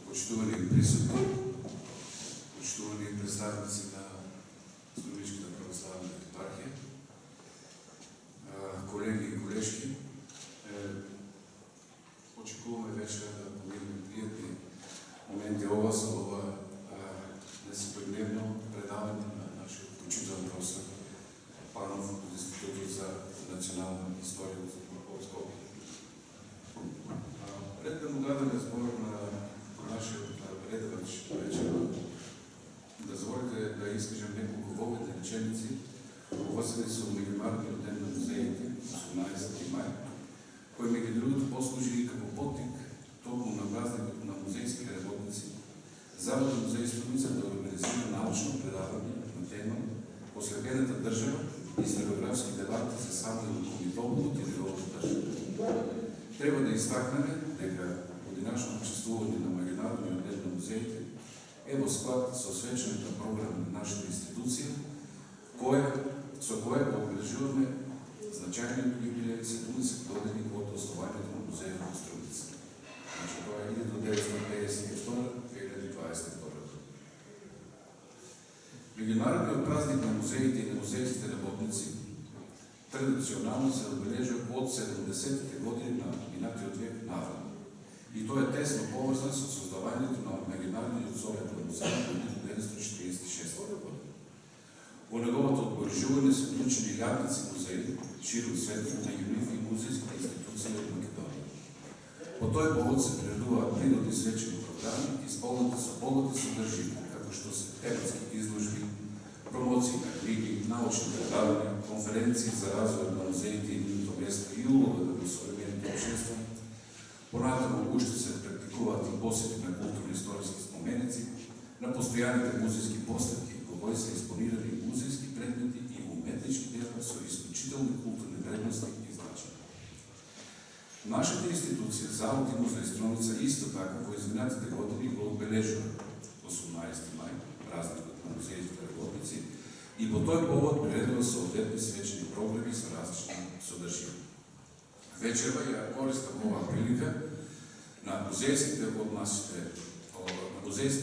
Почитувани присутни, почитувани представници на Столичната православна епархия, колеги и колежки, очекуваме вечера да поминем приятни моменти ова несъпредневно предаване на нашия почитан професор Панов от Института за национална история от Скопие. Пред да му дадем сбор на нашия предавач вечера, дозволите да изкажем няколко воведни реченици, повързани с Международния ден на музеите, 18 май, кой между другото послужи и като потик толкова на празникът на музейски работници, Завода музей Столица да организира научно предаване на тема "Ослепената държава" и историографски дебати за само комитолното и неговата държава. Трябва да изтакнем дека годинашно чествуване на Международния ден на музеите е во склад со свечената програма на нашата институция, со која го обележуваме значајниот юбилеј 70 години од основањето на музејот во Столица. Значи тоа е 1952-2022. Меѓународниот празник на музеите и на музејските работници традиционално се обележува од 70-те години на минатиот век наваму. И тоа е тесно поврзано со создавањето на Меѓународниот совет на музеите во 1946 година. Во неговото обележување се вклучени илјадници музеи широм светот на юнифи и музејски институции од Македонија. По тој повод се приредуваат природни свечени програми исполнети со богати содржини, како што се тематски изложби, промоции на книги, научни предавања, конференции за развој на музеите и нивното место и улога во современите општества. Понатаму уште се практикуваат и посети на културно-историски споменици, на постојаните музејски поставки, во кои се експонирани музејски предмети и уметнички дела со исклучителни културни вредности и значања. Нашата институција, Завод и музеј Столица, исто така во изминатите години го обележува 18 мај, празникот на музејските работници, и по тој повод приредува соодветни свечени програми со различни содржини. Вечерва ја користам оваа прилика на музејските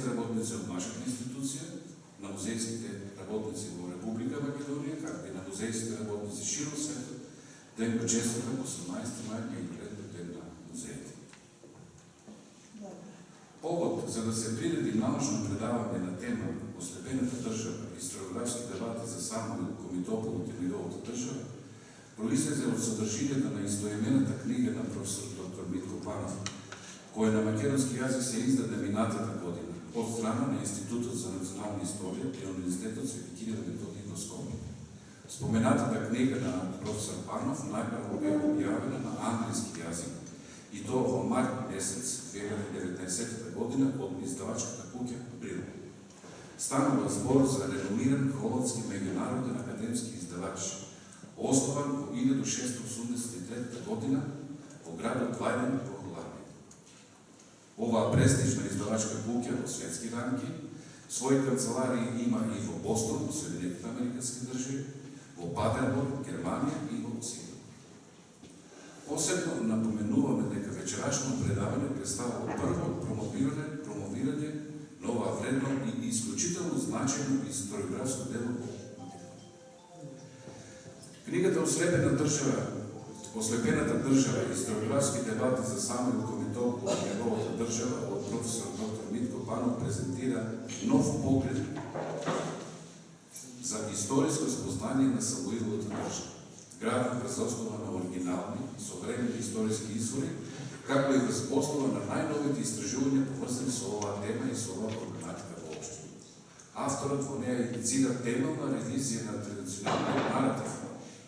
работници од нашата институција, на музејските работници во Република Македонија, както и на музејските работници широм светот, да им почеститам 18 мај Меѓународниот ден на музеите. Повод за да се приреди научно предавање на тема "Ослепената држава" и историографски дебати за Самуил Комитополот и неговата држава произлезе од содржината на истоимената книга на професор доктор Митко Панов, која на македонски јазик се издаде минатата година од страна на Институтот за национална историја при Универзитетот Свети Кирил и Методий во Скопје. Споменатата книга на професор Панов најпрво бе објавена на англиски јазик и тоа во март месец 2019 година од издавачката куќа Брил. Станува збор за реномиран холандски меѓународен академски издавач, основан во 1683 година во градот Лајден во Холандија. Оваа престижна издавачка куќа во светски ранги своји канцеларии има и во Бостон, во Соединетите Американски држави, во Падерборг, Германија и во Сиднеј. Посебно напоменуваме дека вечерашно предавање представува прво промовирање на оваа вредно и исклучително значајно историографско дело во Македонија. Книгата "Ослепената држава" историографски дебати за Самуил Комитополот и неговата држава од професор доктор Митко Панов презентира нов поглед за историско спознање на Самуиловата држава, граден врз основа на оригинални, современи историски извори, како и врз основа на најновите истражувања поврзани со оваа тема и со оваа проблематика воопшто. Авторот во неа иницира темелна ревизија на традиционалниот наратив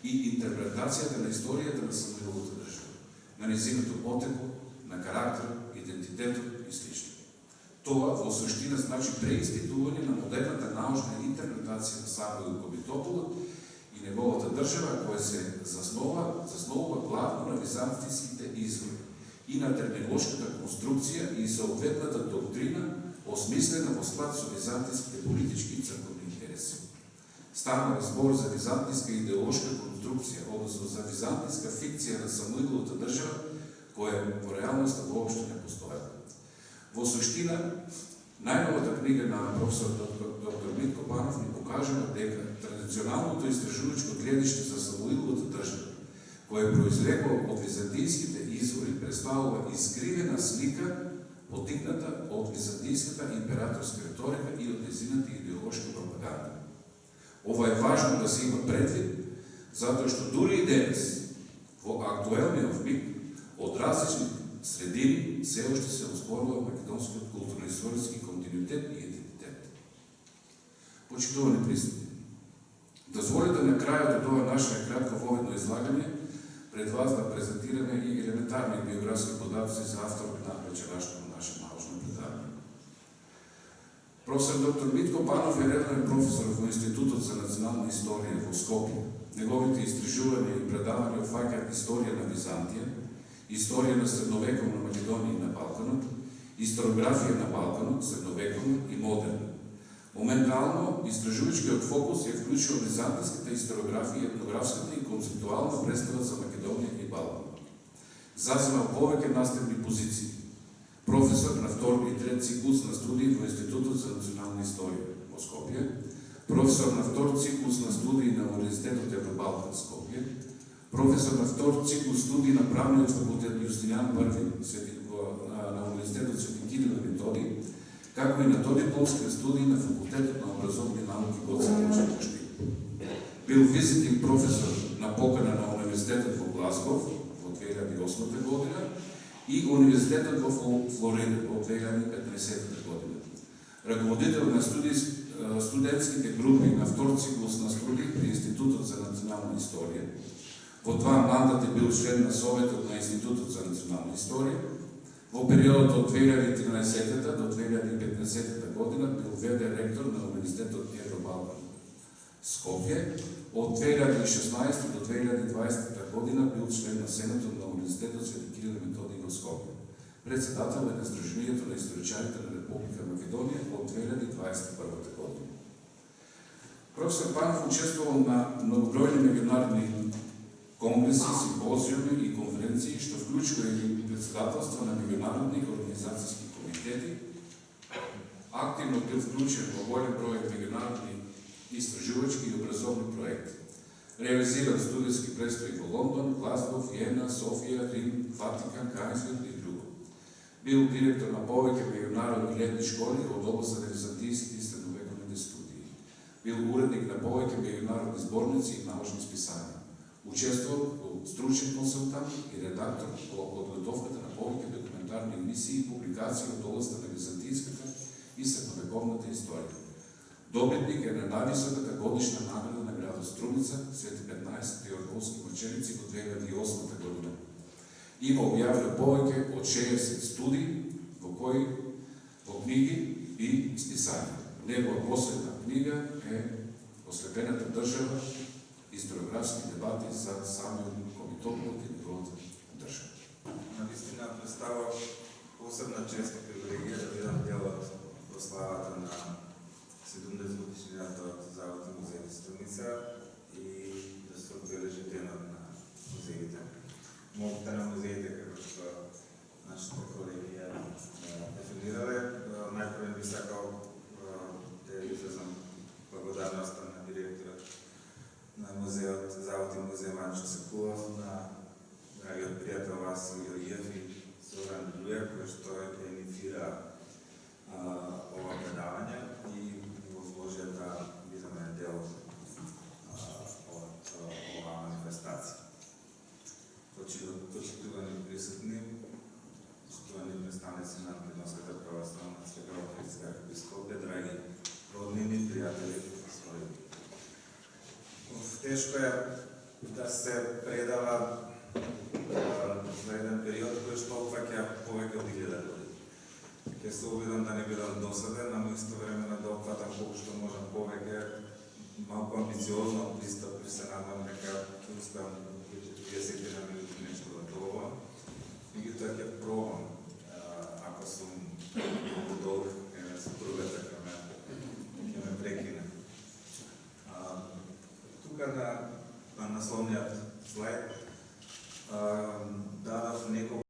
и интерпретацијата на историјата на Самуиловата држава, на нејзиното потекло, на карактерот, идентитетот и слично. Тоа во суштина значи преиспитување на модерната научна интерпретација на Самуил Комитополот и неговата држава, која се заснова главно на византиските извори и на терминолошката конструкција и соодветната доктрина, осмислена во склад со византиските политички и црковни интереси. Станува збор за византиска идеолошка конструкција конструкција, односно за византијска фикција на Самуиловата држава, која во реалноста воопшто не постоела. Во суштина, најновата книга на професор доктор Митко Панов ни покажува дека традиционалното истражувачко гледиште за Самуиловата држава, која произлегло од византијските извори, представува искривена слика потикната од византијската императорска риторика и од незината идеолошка пропаганда. Ова е важно да се има предвид, затоа што дури и денес, во актуелниот миг, од различни средини се уште се оспорува македонскиот културно-историски континуитет и идентитет. Почитувани присутни, дозволете на крајот од ова наше кратко воведно излагање пред вас да презентираме и елементарни биографски податоци за авторот на вечерашното наше научно предавање. Професор доктор Митко Панов е редовен професор во Институтот за национална историја во Скопје. Неговите истражувања и предавања опфаќаат историја на Византија, историја на средновековна Македонија и на Балканот, историографија на Балканот, средновековна и модерна. Моментално, истражувачкиот фокус е вклучува византиската историографија, етнографската и концептуална представа за Македонија и Балкан. Заземал повеќе наставни позиции. Професор на втор и трет циклус на студии во Институтот за национална историја во Скопје, професор на втор циклус на студии на Универзитетот Евробалкан Скопје, професор на втор циклус студии на правниот факултет Јустинијан I на Универзитетот Свети Кирил и Методий, како и на додипломски студии на Факултетот на образовни науки Гоце Делчев. Бил визитинг професор на покана на Универзитетот во Глазгов во 2008 година и Универзитетот во Флорида во 2015 година. Раководител на студентските групи на втор циклус на студии при Институтот за национална историја. Во два мандати бил член на Советот на Институтот за национална историја. Во периодот од 2013 до 2015 година бил ВД ректор на Универзитетот Евробалкан Скопје. Од 2016 до 2020 година бил член на Сенатот на Универзитетот Свети Кирил и Методий во Скопје. Председател е на Сдруженијето на историчарите на Република Македонија од 2021 година. Професор Панов учествувал на многобројни меѓународни конгреси, симпозиуми и конференции, што вклучува и председателство на меѓународни организацијски комитети. Активно бил вклучен во голем број меѓународни истражувачки и образовни проекти. Реализиран студентски престои во Лондон, Глазгов, Виена, Софија, Рим, Ватикан, Кајнсвет и друго. Бил директор на повеќе меѓународни летни школи од областа на византијските и средновековните студии. Бил уредник на повеќе меѓународни зборници и научни списања. Учествувал како стручен консултант и редактор во подготовката на повеќе документарни емисии и публикации од областта на византијската и средновековната историја. Добитник е на највисоката годишна награда на градот Струмица, Свети 15 Теодолски маченици во 2008 година. Има објавено повеќе од 60 студии во книги и списања. Негова последна книга е Ослепената држава, историографски дебати за самиот комитопол и неговата држава. Навистина представа посебна чест и привилегија да бидам дел од прославата на 70 годишнината од Заводот музеј Струмица и да се одбележи денот на музеите. Молбата на музеите, како што нашата колегија дефинирале, најпрво би сакал да изразам благодарноста на директорот на музеот Завод музеј Манчо Сакулов, на драгиот пријател Васил Георгиев и Зоран Луја, кој што инициира ова предавање и возложија да бидеме дел од оваа манифестација. Почитувани присутни, почитувани представници на Македонската православна црква во Христска епископија, драги роднини, пријатели и сродници. Тешко е да се предава за еден период кој што опфаќа повеќе од 1000 години. Ќе се обидам да не бидам досаден, ама истовремено да опфатам колку што можам повеќе, малку амбициозно пристап и се надам дека ќе успеам да 40 на минути нешто од ова. Меѓутоа ќе пробам, ако сум многу долг, супругата ќе ме прекине. Тука на насловният слайд дадов неколку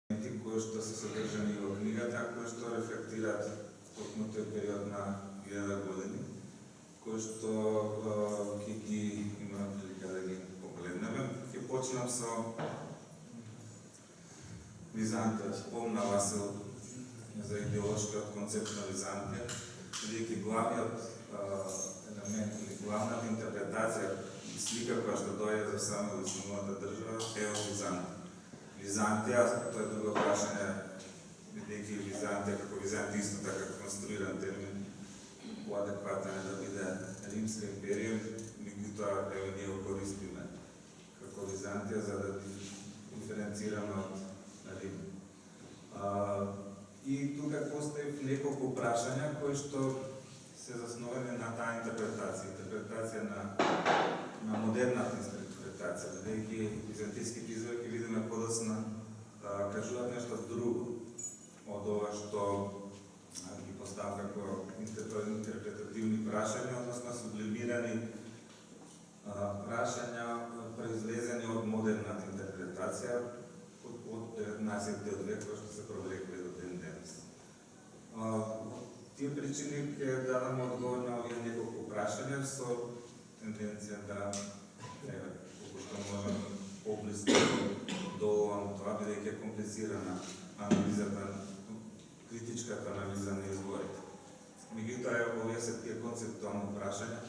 елементи кои што се содржани во книгата, кои што рефлектираат токму тој период на 1000 години, кои што ќе ги имам прилика да ги погледнеме. Ќе почнам со Византија. Спомна Васил за идеолошкиот концепт на Византија, бидејќи главниот елемент или главната интерпретација и слика која што дојде за само основната држава е од Византија. Византија, тоа е друго прашање, бидејќи Византија како Византија исто така конструиран термин, поадекватен е да биде Римска империја, меѓутоа еве ние го користиме како Византија за да диференцираме од Рим. И тука постои неколку прашања кои што се засновени на таа интерпретација на модерната интерпретација, бидејќи византиските извори ќе видиме подоцна кажуваат нешто друго од ова што ги поставам како интерпретативни прашања, односно сублимирани прашања произлезени од модерната интерпретација од 19 век, кои што се провлекле до ден денес. Тие причини ќе дадам одговор на овие неколку прашања со тенденција да колку што можам поблиску доловам тоа, бидејќи е комплицирана анализата, критичката анализа на изворите. Меѓутоа, овие се тие концептуални прашања,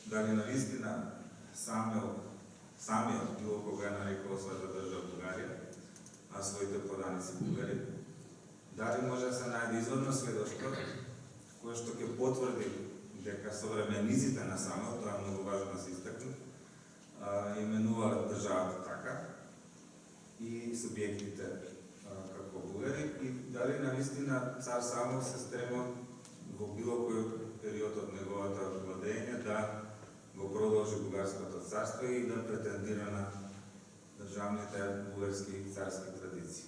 дали навистина самиот било кога нарекува својата држава Бугарија, а своите поданици Бугари, дали може да се најде изворно сведоштво кое што ќе потврди дека современиците на самиот, тоа е многу важно да се истакне, именуваат државата така и субјектите како бугари, и дали навистина цар Само се стрема во било кој период од неговата владење да го продолжи бугарското царство и да претендира на државните бугарски царски традиции.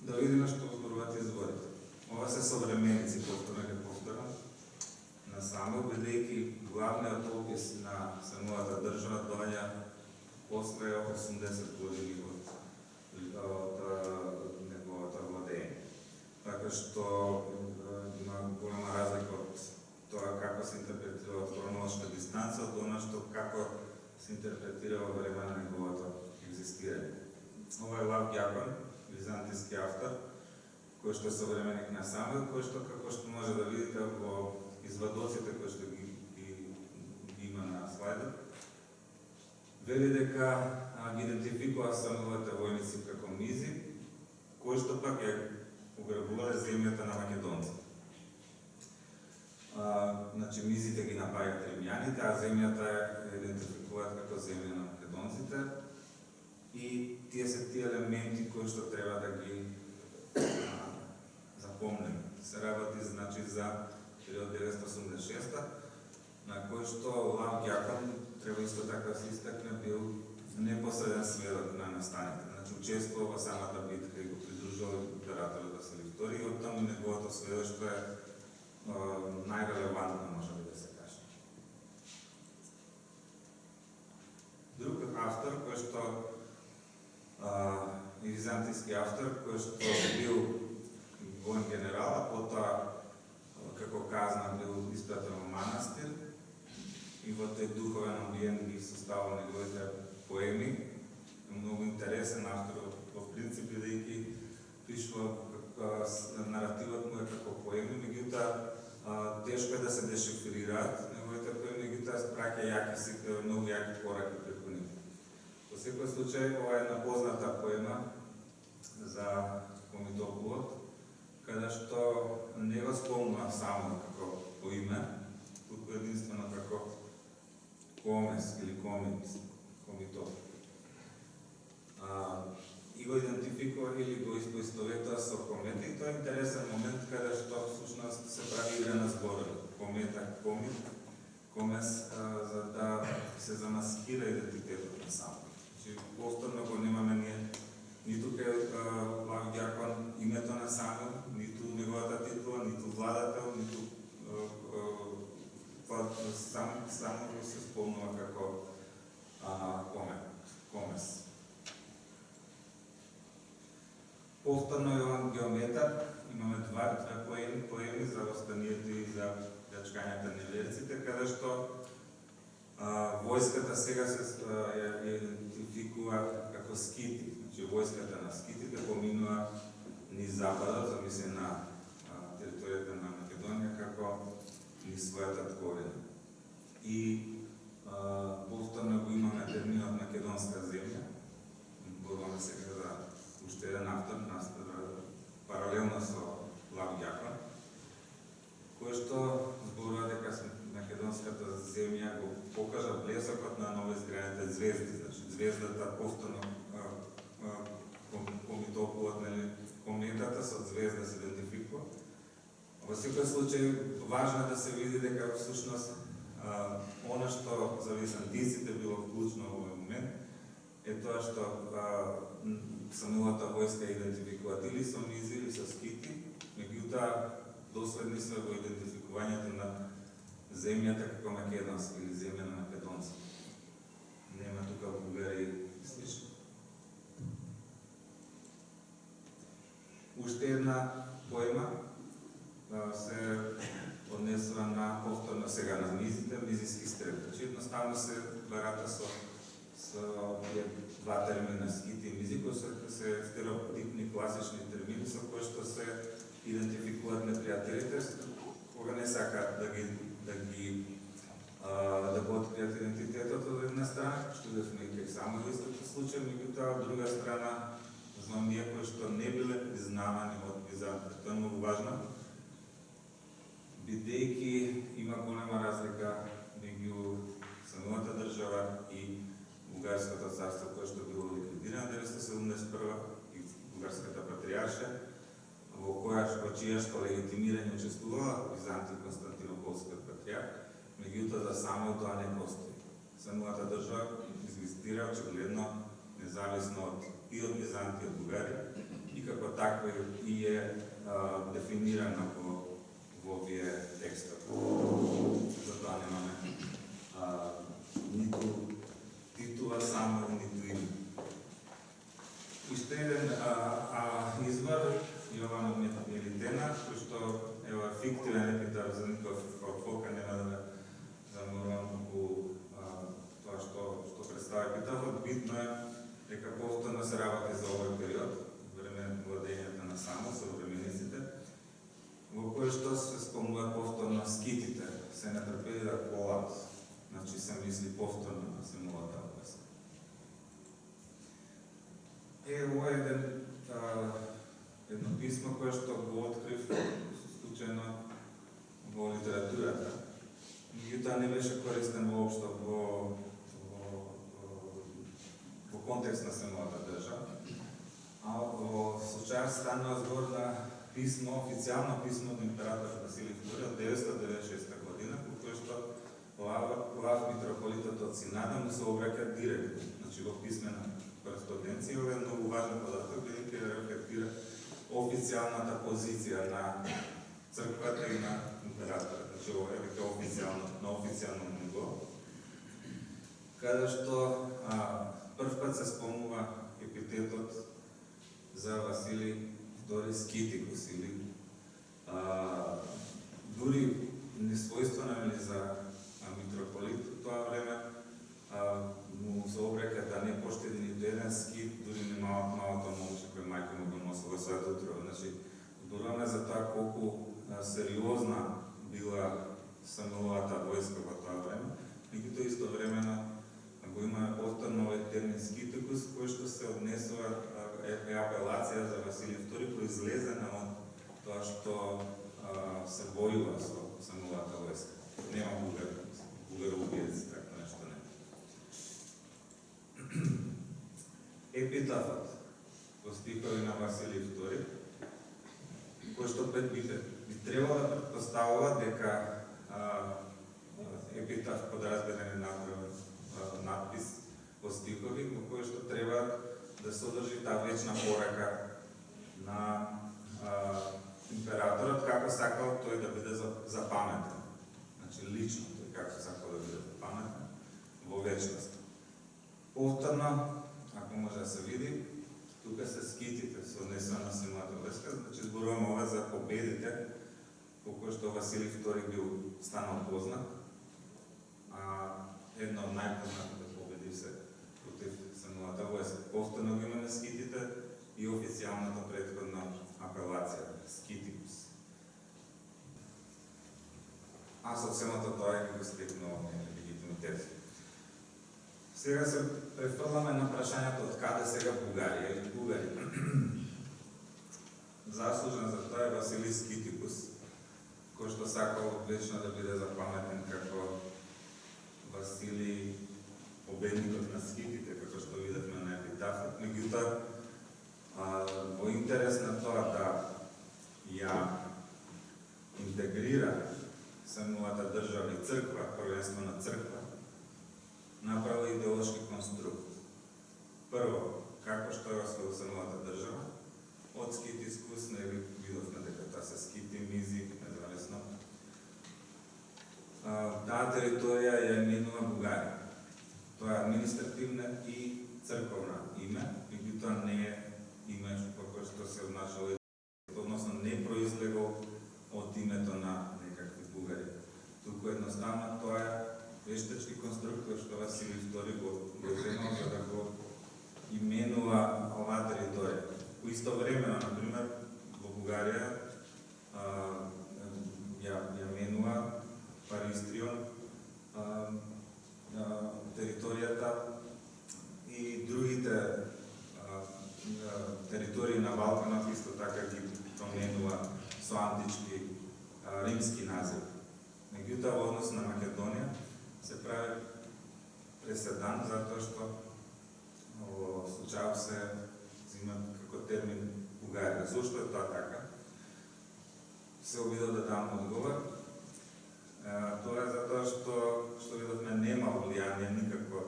Да видиме што зборуваат изворите. Ова се современици, повторам, на само, бидејќи главниот опис на самата држава доаѓа после 80 години од неговата владење. Така што има голема разлика од тоа како се интерпретира од хронолошка дистанца, од она што како се интерпретира во време на неговото екзистирање. Ова е Лав Ѓакон, византиски автор, кој што е современик на Самуил, кој што, како што може да видите во извадоците кои што ги има на слайдот, вели дека ги идентификува Самуиловите војници како мизи, кои што пак ја уграбувале земјата на македонците. Значи, мизите ги напаѓаат римјаните, а земјата ја идентификуваат како земја на македонците, и тие се тие елементи кои што треба да ги запомнеме. Се работи, значи, за период 986, на кој што Лав Ѓакон, треба исто така да се истакне, бил непосреден сведок на настаните. Значи, учествува во самата битка и го придружува императорот Василий II, и оттаму неговото сведоштво е најрелевантно, може би да се каже. Друг автор, кој што византиски автор, кој што бил воен генерал, а потоа како казна бил испратен во манастир и во тој духовен амбиент ги составил неговите поеми. Многу интересен автор во принцип, бидејќи пишува наративот му е како поеми, меѓутоа тешко е да се дешифрираат неговите поеми, меѓутоа праќа многу јаки пораки преку нив. Во секој случај, ова е една позната поема за Комитополот, каде што не го спомнува само како по име, туку единствено како Комес или Комитопол. И го идентификува или го поистоветува со Комета, и тоа е интересен момент каде што всушност се прави игра на зборови. Комета, Комит, Комес, за да се замаскира идентитетот на само. Значи, повторно го немаме ние ниту кај Лав Ѓакон името на Самуил, ниту неговата титула, ниту владател, ниту Самуил се спомнува како Повторно Јован Геометар, имаме две поеми за востанието и за плячкањето на неверците, каде што војската сега се ја идентификува како скити. Значи, војската на скитите поминува низ западот, замисли на територијата на Македонија, како низ својата тковина. И повторно го имаме терминот македонска земја. Боруваме сега за уште еден автор, паралелно со Лав Јакон, кој што зборува дека македонската земја го покажа блесокот на новоизградените звезди. Значи, звездата повторно помитопуват, кометата со звезда се идентификува. Во секој случај, важно е да се види дека всушност она што за византиците било вклучно во овој момент е тоа што самата војска идентификуваат или со низи или со скити, меѓутоа доследни се во идентификувањето на земјата како македонска или земја на македонци. Нема тука бугари и слично. Уште една поема се однесува на повторно сега на мизите, мизиски стрел. Значи, едноставно се барата со два термина скити и мизи, кои се стереотипни класични термини со кои што се идентификуваат непријателите, кога не сакаат да го откријат идентитетот од една страна, што дефинитивно само во истото случај, меѓутоа од друга страна за оние кои што не биле признавани од Византија. Тоа е многу важно, бидејќи има голема разлика меѓу самата држава и Бугарското царство, кое што било ликвидирано 1971 и Бугарската патриаршија, во чија што легитимирање учествувала Византија Константинополскиот патриарх, меѓутоа за само тоа не постои. Самата држава екзистира очигледно независно и од Византија, од Бугарија, и како таква и е дефинирана во овие текстови. Затоа немаме ниту титула само, ниту име. Уште еден извор, Јован Мелитена, кој што е фиктивен епитаф за никој фолка, нема да заморувам околу тоа што представя епитафот. Битно е дека повторно се работи за овој период, време владењето на Само, современиците, во кој што се спомнува повторно скитите, се не трпели да колат, значи се мисли повторно на самата област. Ово е едно писмо кое што го открив случајно во литературата. Меѓутоа не беше користен воопшто во контекст на самата држава. А во случај станува збор на писмо, официјално писмо од император Василий II од 996 година, во кој што глав митрополитот од Сината му се обраќа директно, значи во писмена кореспонденција. Ова е многу важен податок, бидејќи рефлектира официјалната позиција на црквата и на императорот. Значи ова е веќе официјално, на официјално ниво, каде што првпат се спомнува епитетот за Василий II Скитикус, или дури несвојствено или за митрополит во тоа време му се обрека да не поштеди ниту еден скит, дури не малото момче кој мајка му го носила својата утрова. Значи, зборуваме за тоа колку сериозна била самовата војска во тоа време, меѓутоа истовремено го имаме повторно овој термин скитикус, кој што се однесува е апелација за Василий II, произлезена од тоа што се војува со самовата војска. Нема бугароубиец, така нешто не. Епитафот во стихови на Василий II, кој што би требало да претпоставува дека епитаф подразберен е направен надпис во стихови, во кој што треба да содржи таа вечна порака на императорот, како сакал тој да биде запаметен. Значи, лично тој како сакал да биде запаметен во вечност. Повторно, ако може да се види, тука се скитите со однесено самата врска, значи зборуваме ова за победите, по кој што Василий II бил станал познат, а една од најпознатите победи се против самата војска. Повторно ги имаме скитите и официјалната претходна апелација, скитикус. Аз од самото тоа ги го стекнувам легитимитет. Сега се префрламе на прашањето од каде сега Бугарија или бугари. Заслужен за тоа е Василий Скитикус, кој што сакал вечно да биде запаметен како Василий победникот на скитите, како што видевме на епитафот. Меѓутоа, во интерес на тоа да ја интегрира самата држава и црква, првенствено црква, направи идеолошки конструкт. Прво, како што е освоил самата држава, од скитискус, нели видовме дека таа се скити, мизи, независно. Таа територија ја именува Бугарија. Тоа е административна и црковна име, меѓутоа не е име како што се однашало, односно не произлегол од името на некакви бугари. Туку едноставно тоа е вештачки конструктор што Василий II го земал за да го именува оваа територија. По исто време, например, во Бугарија ја именува Паристрион територијата и другите територии на Балканот исто така ги променува со антички римски назив. Меѓутоа, во однос на Македонија се прави преседан затоа што во случајот се зема како термин Бугарија. Зошто е тоа така? Се обидов да дам одговор. Тоа е затоа што видовме нема влијание никакво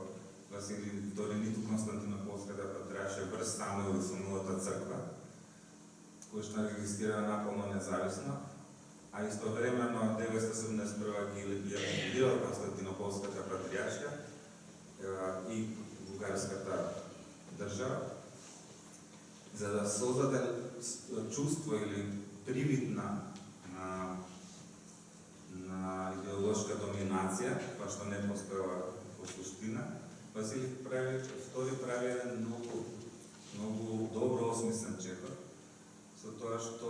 Василий II, ниту Константинополската патриаршија врз Самуил и самата црква, кој што регистрира наполно независно, а истовремено 1971 ги ликвидирала Константинополската патриаршија и бугарската држава, за да создаде чувство или привид на идеолошка доминација, па што не постоела во суштина. Василий II прави многу добро осмислен чекор, со тоа што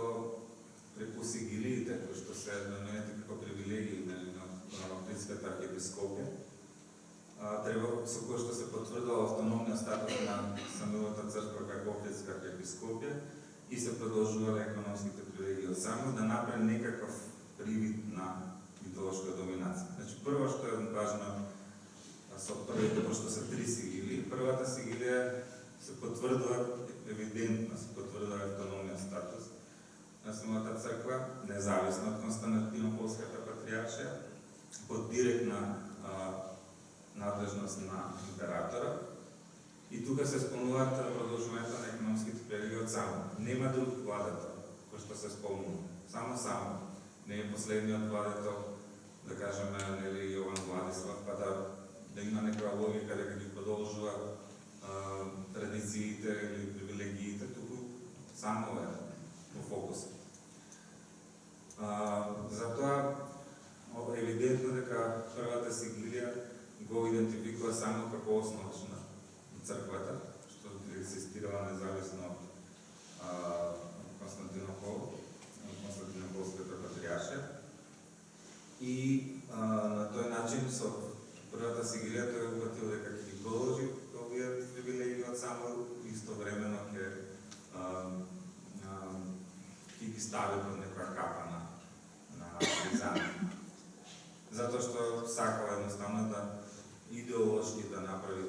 преку сигилиите, кои што се наменети како привилегии на Охридската архиепископија, со кој што се потврдила автономниот статус на самата црква како Охридска архиепископија и се продолжувале економските привилегии од само да направи некаков привид на идеолошка доминација. Значи, прво што е важно со првите, пошто се 3 сигилии, првата сигилија се потврдува евидентно, се потврдува автономниот статус на самата црква, независно од Константинополската патриаршија, под директна надлежност на императора. И тука се спомнуваат продолжувањето на економските привилегии од само. Нема друг владател кој што се спомнува. Само. Не е последниот владател, да кажеме, нели Јован Владислав, па да има некоја логика дека ги продолжува традициите или привилегиите, туку само е во фокус. Затоа евидентно дека првата сигилија го идентификува само како основач на црквата, што екзистирала независно од Константинополската патриаршија. И на тој начин со првата сигилија тој упатил дека ќе ги продолжи овие привилегии од само истовремено ќе ги стави под некоја капа на Ризани. Затоа што сакала едноставно да идеолошки да направи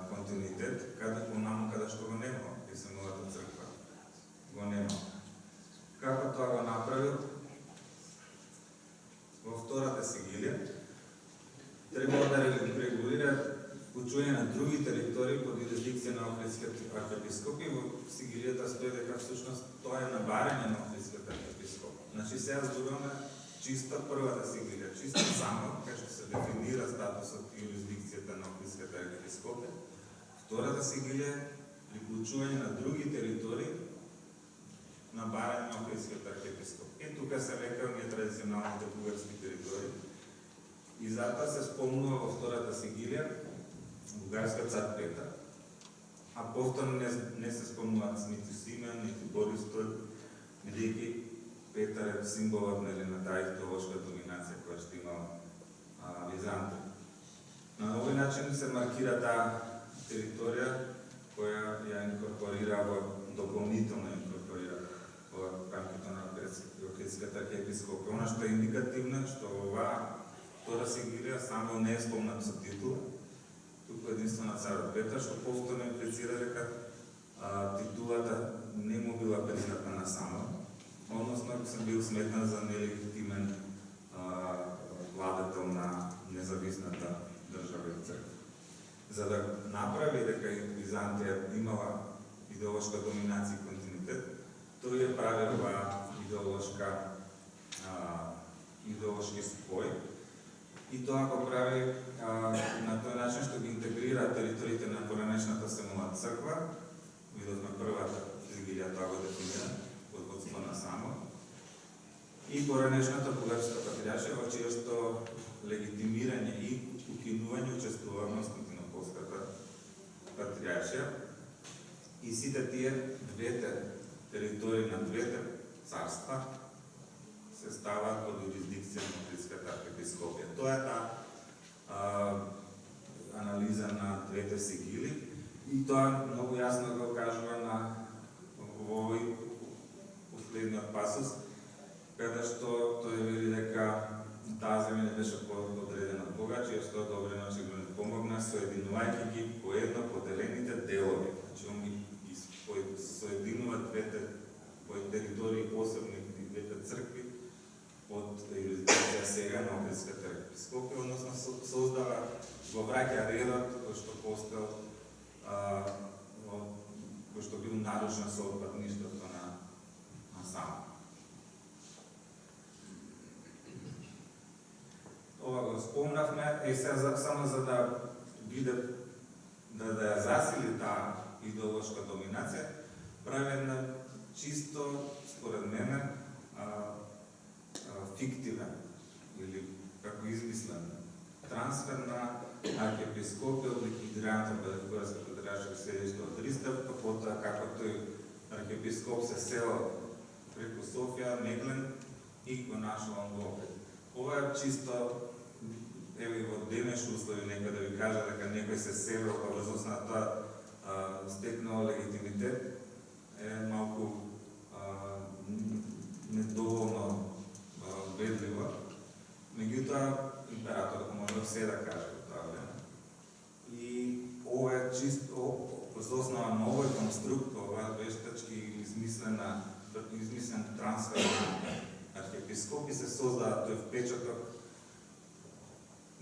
континуитет, каде што го нема и самата црква. Го нема. Како тоа го направил? Во втората сигилија требало да регулира вклучување на други територии под юрисдикција на Охридските архиепископи. Во сигилијата стои дека всушност тоа е на барање на Охридските архиепископи. Значи сега зборуваме чиста првата сигилија, чиста само, кај што се дефинира статусот и юрисдикцијата на Охридските архиепископи. Втората сигилија приклучување на други територии на барање на Охридскиот архиепископ. Тука се века оние традиционалните бугарски територии. И затоа се спомнува во втората сигилија бугарска цар Петар, а повторно не се спомнуваат нити Симен, нити Борис Тој, бидејќи Петар е символот на таа идеолошка доминација која што има Византија. На овој начин се маркира таа територија која ја инкорпорира дополнително во рамките на Охридската архиепископија. Она што е индикативно, што оваа втора сигилија само не е спомнат со титула, туку единствено царот Петар, што повторно имплицира дека титулата не му била призната на само, односно се бил сметнат за нелегитимен владетел на независната држава и црква. За да направи дека Византија имала идеолошка доминација и континуитет, тој е правил идеолошки спој и тоа го прави на тој начин што ги интегрира териториите на поранешната Семова црква. Видовме првата сигилија, тоа го дефинира од водство на само, и поранешната бугарска патриаршија, во чие што легитимирање и укинување учествува во Константинополската патриаршија. И сите тие двете територии на двете царства се ставаат под юрисдикција на Охридската архиепископија. Тоа е таа анализа на двете сигили и тоа многу јасно го кажува на овој последниот пасус, каде што тој вели дека таа земја беше подредена од Бога, чија што одобрено ќе го помогна соединувајќи ги поедно поделените делови. Значи, он ги соединува двете територии, посебни двете цркви од юрисдикција сега на Охридската архиепископија, односно создава, го враќа редот кој што постал, кој што бил нарушен со отпадништвото на само. Ова го спомнавме, сега само за да биде, да ја засили таа идеолошка доминација, прави една чисто, според мене, фиктивен или како измислен трансфер на архиепископија од ликвидираната бугарска патриаршка седиште од Ристав, па потоа како тој архиепископ се сел преку Софија, Меглен и го нашол во Охрид. Ова е чисто, еве во денешни услови нека да ви кажа дека некој се селил, па врз основа на тоа стекнал легитимитет, е малку недоволно убедливо. Меѓутоа, императорот може се да каже во тоа време. И ова е чисто, врз основа на овој конструкт, ова вештачки измислен трансфер на архиепископи, се создава тој впечаток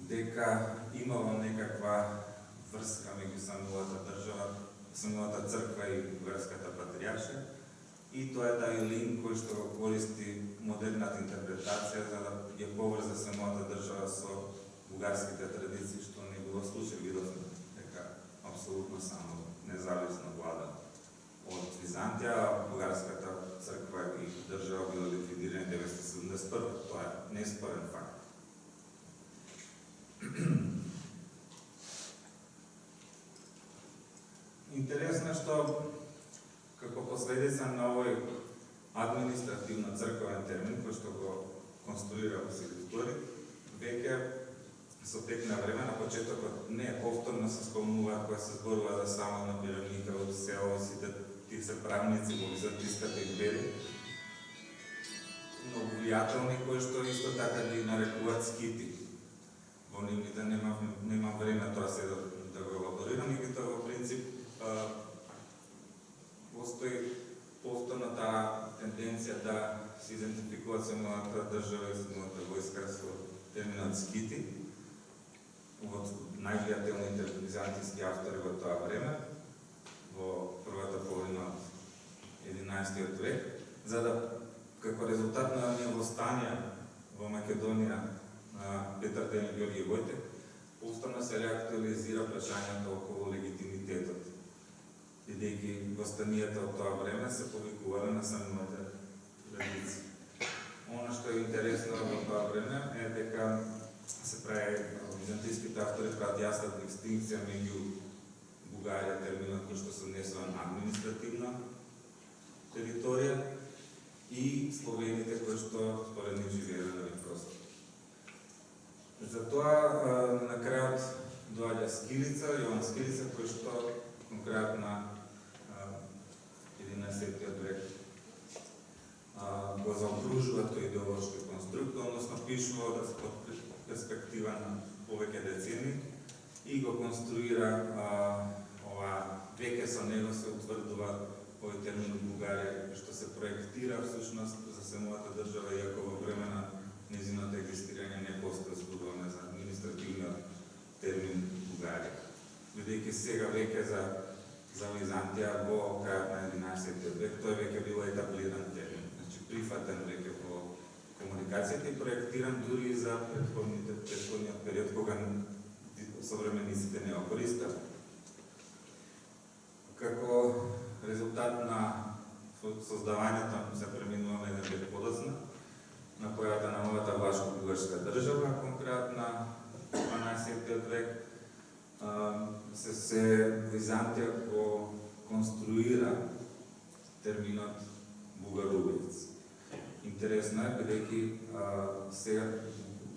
дека имало некаква врска меѓу самата држава, самата црква и бугарската патриаршија, и тоа е тај линк кој што го користи модерната интерпретација за да ја поврзе самата држава со бугарските традиции, што не било случај. Видовме дека апсолутно само независна влада од Византија, бугарската црква и држава била ликвидирана 1971. Тоа е неспорен факт. Интересно што како последица на овој административно црковен термин кој што го конструира во сите истории, веќе со тек на време, на почетокот не повторно се спомнуваат кога се зборува за само на Мироника од село, сите тие се правници во Византиската империја, многу влијателни кои што исто така ги нарекуваат скити. Во нивните немам време тоа се да го елаборирам, меѓутоа во принцип постои повторно таа тенденција да се идентификуваат самата држава и самата војска со терминот скити од највлијателните византиски автори во тоа време, во првата половина од 11 век, за да како резултат на оние восстанија во Македонија на Петар Ден и Георги Војтек, повторно се реактуализира прашањето околу легитимитетот. бидејќи востанијата од тоа време се повикувале на самите левици. Оно што е интересно во тоа време е дека се прави, византиските автори прават јасна дистинкција меѓу Бугарија, терминот кој што се однесува на административна територија, и словените кои што според нив живееле на овој простор. Затоа на крајот доаѓа Скилица, Јован Скилица, кој што на крајот на 11 век го заокружува тој идеолошки конструкт, односно пишува да се под перспектива на повеќе децени и го конструира веќе со него се утврдува овој термин од Бугарија, што се проектира всушност за самата држава, иако во време на незиното екзистирање не постои зборување за административниот термин Бугарија. Бидејќи сега веќе за Византија во крајот на 11 век тој веќе бил етаблиран термин, значи прифатен веќе во комуникацијата и проектиран дури и за претходниот период кога современиците не го користат. Како резултат на создавањето се преминуваме еден век подоцна на појавата на новата влашко-бугарска држава, конкретно на 12 век, се Византија го конструира терминот бугаровец. Интересно е, бидејќи сега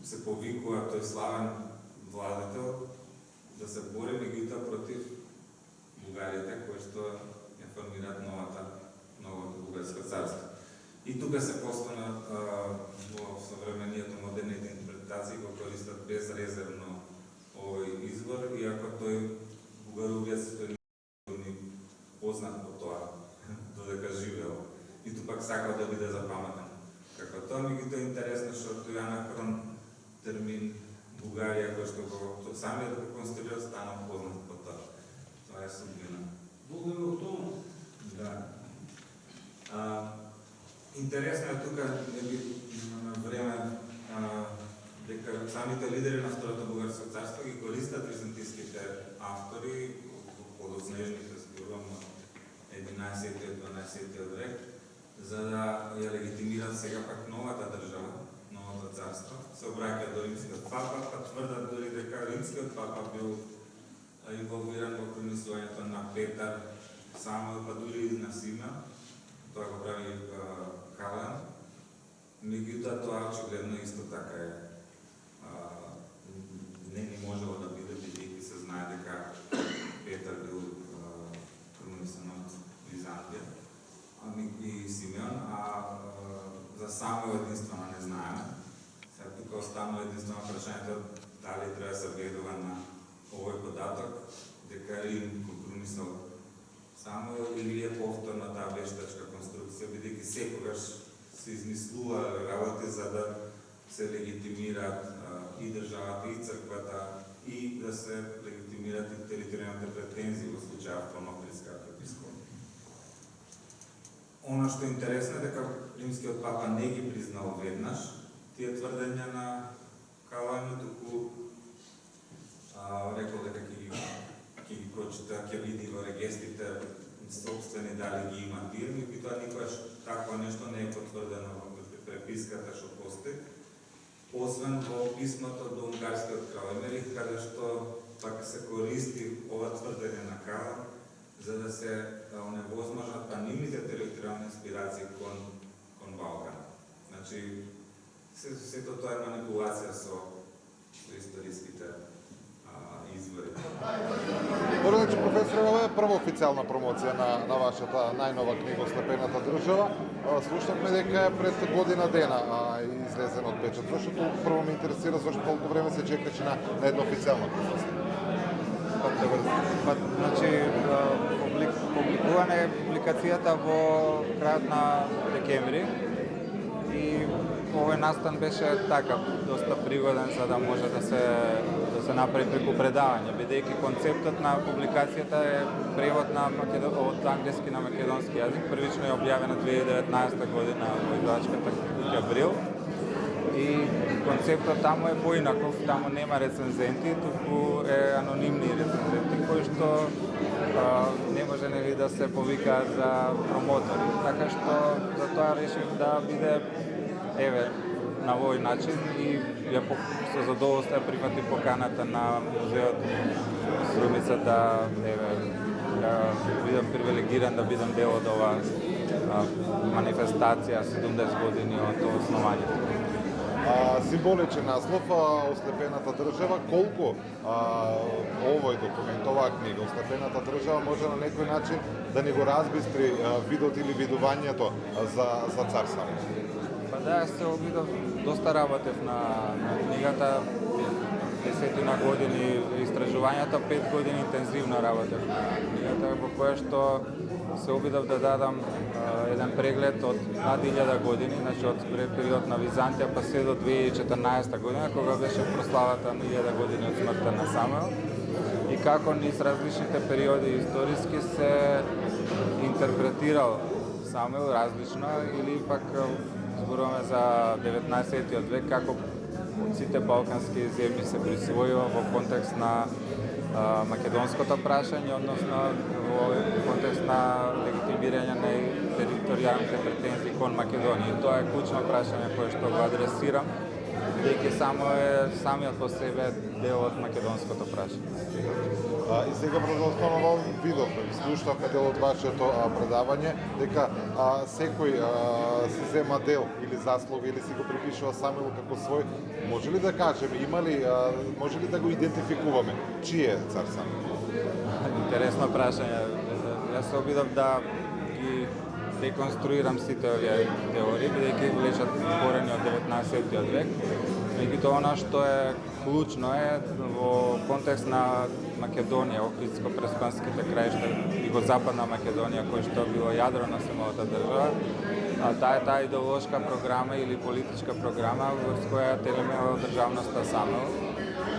се повикува тој славен владетел да се бори меѓутоа против бугарите кои што ја формираат новото бугарско царство. И тука се постана во современиот модерните интерпретации го користат безрезервно овој извор, иако тој бугаровец тој не познат по тоа додека живеел. И тупак сакал да биде запаметен. Како тоа, меѓутоа интересно што тој анакрон термин Бугарија, кој што го самиот го конструира, стана познат по тоа. Тоа е судбина. Бугарофтон. Да. Интересно е тука на време дека самите лидери на Второто бугарско царство ги користат византиските автори, подоснежните зборувам од 11-12 век, за да ја легитимират сега пак новата држава, новото царство. Се обраќаат до римскиот папа, па тврдат дори дека римскиот папа бил инволвиран во пронесувањето на Петар, Самуил, па дури и на Симеон. Тоа го прави Кален. Меѓутоа тоа очигледно исто така е не можело да биде, бидејќи се знае дека Петар бил пронесен од Византија и Симеон, за Самуил единствено не знаеме. Сега тука останува единствено прашањето дали треба да се ведува на овој податок дека Рим го пронесел Самуил или е повторна таа вештачка конструкција, бидејќи секогаш се измислува работи за да се легитимираат и државата, и црквата, и да се легитимираат и територијалните претензии во случај автономска епископија. Она што е интересно е дека римскиот папа не ги признал веднаш тие тврдења на Калајн, туку рекол дека ќе ги прочита, ќе види во регистрите собствени дали ги има тие, меѓутоа никогаш такво нешто не е потврдено во преписката што постои, освен во писмото до унгарскиот крал Емерих, каде што пак се користи ова тврдење на Калајн за да се оневозможат панимните територијални инспирации кон Балкан. Значи, сето тоа е манипулација со историските извори. Добро, значи, професор, ова е прва официјална промоција на вашата најнова книга Ослепената држава. Слушнавме дека е пред година дена излезен од печат. Зашто прво ме интересира зашто толку време се чекаше на една официјална промоција. Значи, публикуване публикацијата во крајот на декември и овој настан беше такав, доста пригоден за да може да се направи преку предавање, бидејќи концептот на публикацијата е превод од англиски на македонски јазик. Првично е објавена 2019 година во издавачката куќа Брил И концептот таму е поинаков, таму нема рецензенти, туку е анонимни рецензенти кои што не може нели да се повикаат за промотори. Така што затоа решив да биде на овој начин и ја со задоволство ја прифати поканата на музеот Струмица да бидам привилегиран да бидам дел од оваа манифестација 70 години од основањето. Символичен наслов, Ослепената држава. Колку овој документ, оваа книга, Ослепената држава, може на некој начин да ни го разбистри видот или видувањето за цар Самуил? Па да, се обидов, доста работев на книгата, 10 години истражувањата, 5 години интензивно работев на книгата, во која што се обидов да дадам еден преглед од над 1000 години, значи од период на Византија па се до 2014 година, кога беше прославата на 1000 години од смртта на Самуил, и како низ различните периоди историски се интерпретирал Самуил различно, или пак зборуваме за 19 век, како од сите балкански земји се присвојува во контекст на македонското прашање, односно во контекст на легитимирање на територијалните претензии кон Македонија. Тоа е клучно прашање кое што го адресирам, бидејќи самиот по себе дел од македонското прашање. И сега продолжаваме видовме, слушнавме дел од вашето предавање, дека секој си зема дел или заслуга или си го припишува Самуил како свој. Може ли да кажеме, може ли да го идентификуваме? Чиј е цар Самуил? Интересно прашање. Јас се обидов да ги деконструирам сите овие теории, бидејќи влечат корени од 19 век. Меѓутоа, она што е клучно е во контекст на Македонија, Охридско-Преспанските краишта, Југозападна Македонија, кој што било јадро на самата држава. Таа идеолошка програма или политичка програма врз која телемела државноста Самуил.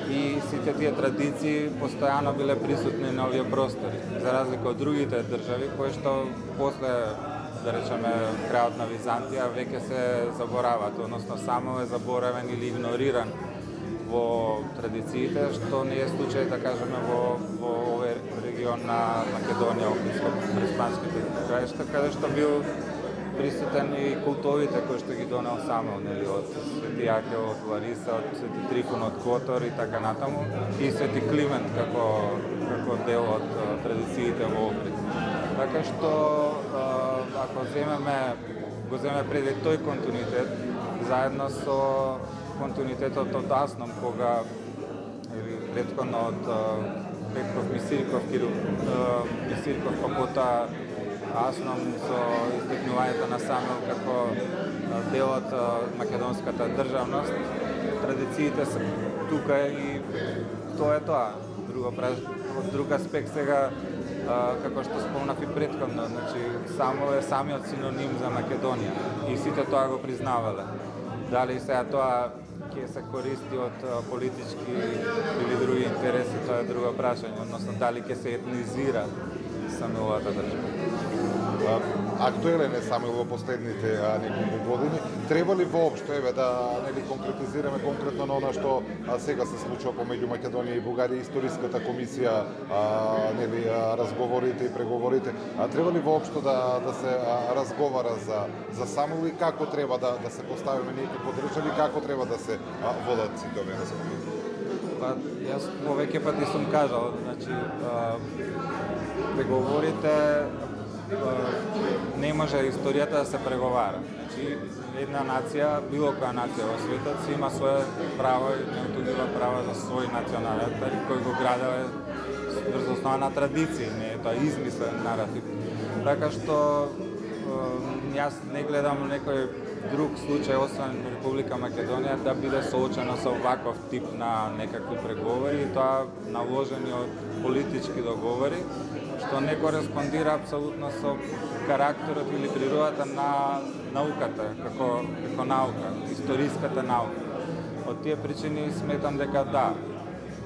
И сите тие традиции постојано биле присутни на овие простори, за разлика од другите држави кои што после, да речеме, крајот на Византија веќе се забораваат, односно Самуил е заборавен или игнориран во традициите, што не е случај, да кажеме, во овој регион на Македонија, Охридско-Преспанските краишта, каде што бил присутен и култовите кои што ги донел Самуил, нели, од Свети Јахел, од Лариса, од Свети Трифун, од Котор и така натаму, и Свети Климент како дел од традициите во Охрид. Така што, ако го земеме предвид тој континуитет, заедно со континуитетот од Асном, кога претходно од Мисирков, па потоа Асном со издигнувањето на Самуил како дел од македонската државност, традициите се тука и тоа е тоа. Друг аспект сега, како што спомнав и претходно, значи Самуил е самиот синоним за Македонија и сите тоа го признавале. Дали сега тоа ќе се користи од политички или други интереси, тоа е друго прашање, односно дали ќе се етнизира Самуиловата држава. Актуелен е Самуил во последните неколку години. Треба ли воопшто да конкретизираме конкретно на она што сега се случува помеѓу Македонија и Бугарија, историската комисија, разговорите и преговорите. Треба ли воопшто да се разговара за Самуил и како треба да се поставиме ние како држави, како треба да се водат сите овие разговори? Па, јас повеќе пати сум кажал, значи преговорите не може историјата да се преговара. Значи, една нација, било која нација во светот, си има свое право и неотугива право за свој националитет, кој го граделе врз основа на традиции, не е тоа измислен наратив. Така што јас не гледам некој друг случај, освен Република Македонија, да биде соочено со ваков тип на некакви преговори, и тоа наложени од политички договори, што не кореспондира апсолутно со карактерот или природата на науката, како наука, историската наука. Од тие причини сметам дека да,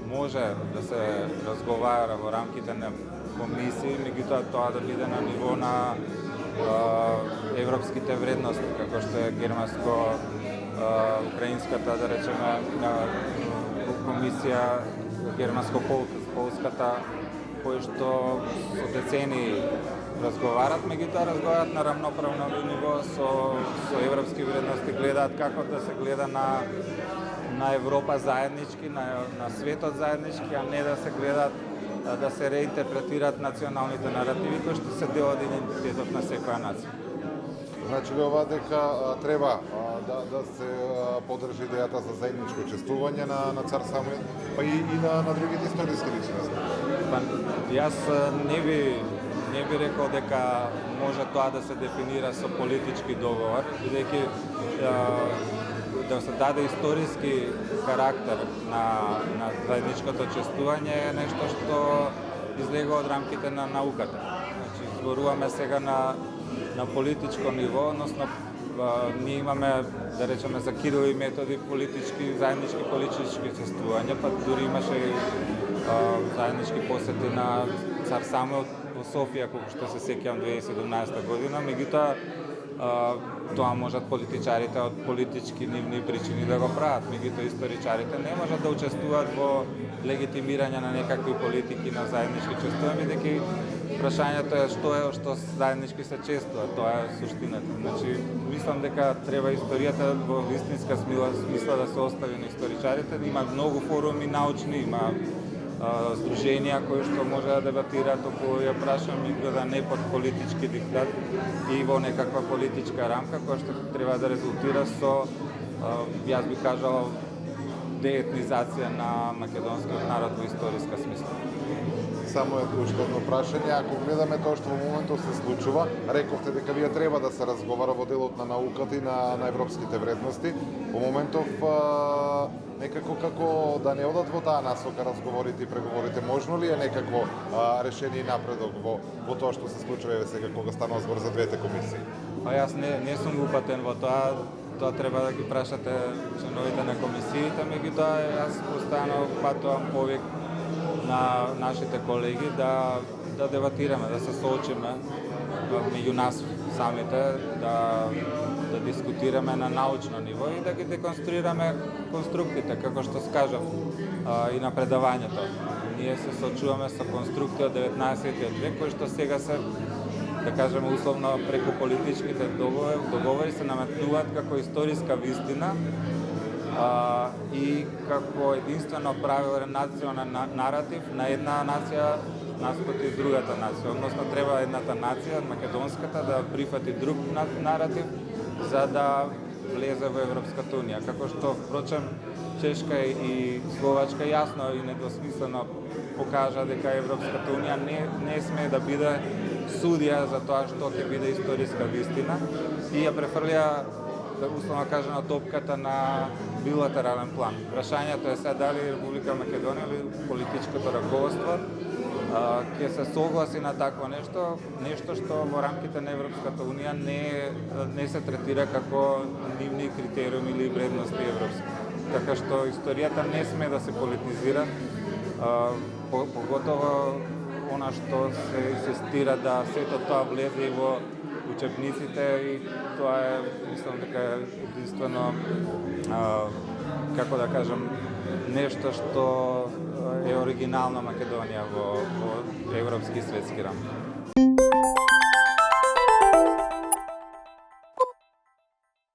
може да се разговара во рамките на комисии, меѓутоа тоа да биде на ниво на европските вредности, како што е германско-украинската, да речеме, комисија, германско-полската, кои што со децени разговарат, меѓутоа разговарат на рамноправно ниво со европски вредности, гледаат како да се гледа на Европа заеднички, на светот заеднички, а не да се гледаат да се реинтерпретираат националните наративи кои што се дел од идентитетот на секоја нација. Значи ли ова дека треба да се поддржи идејата за заедничко чествување на цар Самуил, па и на другите историски личности? Па, јас не би рекол дека може тоа да се дефинира со политички договор, бидејќи да се даде историски карактер на заедничкото чествување е нешто што излега од рамките на науката. Значи, зборуваме сега на политичко ниво, односно ние имаме, да речеме, за Кирил и Методи заеднички политички чествувања, па дури имаше и заеднички посети на цар Самуил во Софија, колку што се сеќавам 2017 година, меѓутоа тоа можат политичарите од политички нивни причини да го прават, меѓутоа историчарите не можат да учествуваат во легитимирање на некакви политики на заеднички чествувања, бидејќи прашањето е што заеднички се чествува, тоа е суштината. Значи, мислам дека треба историјата во вистинска смисла да се остави на историчарите, има многу форуми научни, има здруженија кои што може да дебатираат околу ја прашање, да не под политички диктат и во некаква политичка рамка која што треба да резултира со, јас би кажал, деетнизација на македонскиот народ во историска смисла. Само уште едно прашање, ако гледаме тоа што во моментот се случува, рековте дека вие треба да се разговара во делот на науката и на европските вредности. Во моментов некако како да не одат во таа насока разговорите и преговорите, можно ли е некакво решение и напредок во тоа што се случува сега кога станува збор за двете комисии? Јас не сум упатен во тоа треба да ги прашате членовите на комисиите, меѓутоа јас постојано патувам повик на нашите колеги да дебатираме, да се соочиме меѓу нас самите, да дискутираме на научно ниво и да ги деконструираме конструктите, како што скажав и на предавањето. Ние се соочуваме со конструкти од 19 век, кои што сега се, да кажеме условно, преку политичките договори се наметнуваат како историска вистина и како единствено правило национален наратив на една нација наспроти другата нација. Односно, треба едната нација, македонската, да прифати друг наратив за да влезе во Европската унија. Како што, впрочем, Чешка и Словачка јасно и недвосмислено покажа дека Европската унија не смее да биде судија за тоа што ќе биде историска вистина и ја префрлија, условно кажано, топката на билатерален план. Прашањето е сега дали Република Македонија или политичкото раководство ќе се согласи на такво нешто што во рамките на Европската унија не се третира како нивни критериуми или вредности европски. Така што историјата не сме да се политизира, поготово она што се инсистира да сето тоа влезе и во учебниците и тоа е, мислам дека единствено, како да кажам, нешто што е оригинално Македонија во европски и светски рамки.